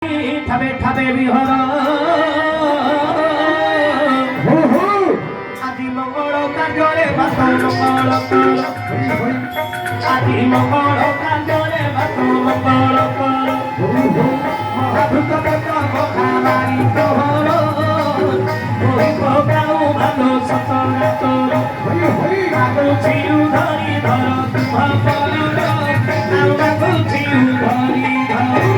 ঠাবে ঠাবে বিহর আদি মঙ্গল কার্যরে ভাত মঙ্গল কর আদি মঙ্গল কার্যরে ভাত মঙ্গল কর মহাভূত মহামারী তোহর গাও ভালো সতনা তোর মাগুছিউ ধরি ধর তুম পরর মাগুছিউ ধরি ধর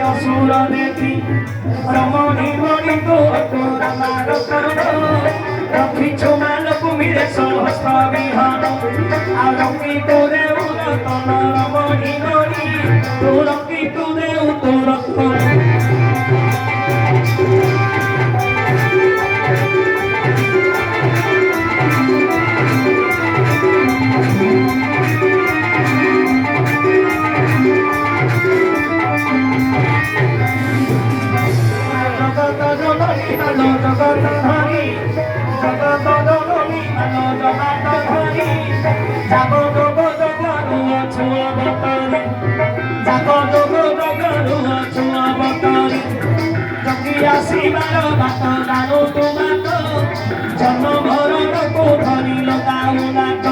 असुर देखी रमणी मणि को रामार करण रखी छुमाल कुमिरे सहस्र विहान आ रंगी तो देव तन रमणी मणि तो रंगी तो देव तो रत्न जन्म भरण को धरी लगाऊ नाट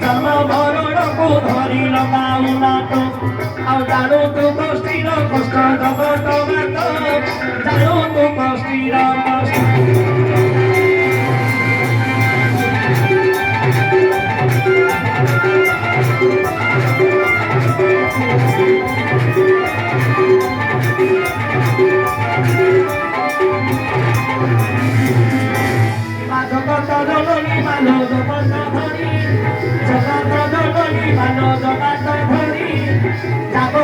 जन्म भरण को धरी लगाऊ नाट आ जानो तू कष्टीर कष्ट जगत बात जानो तू कष्टीर कष्ट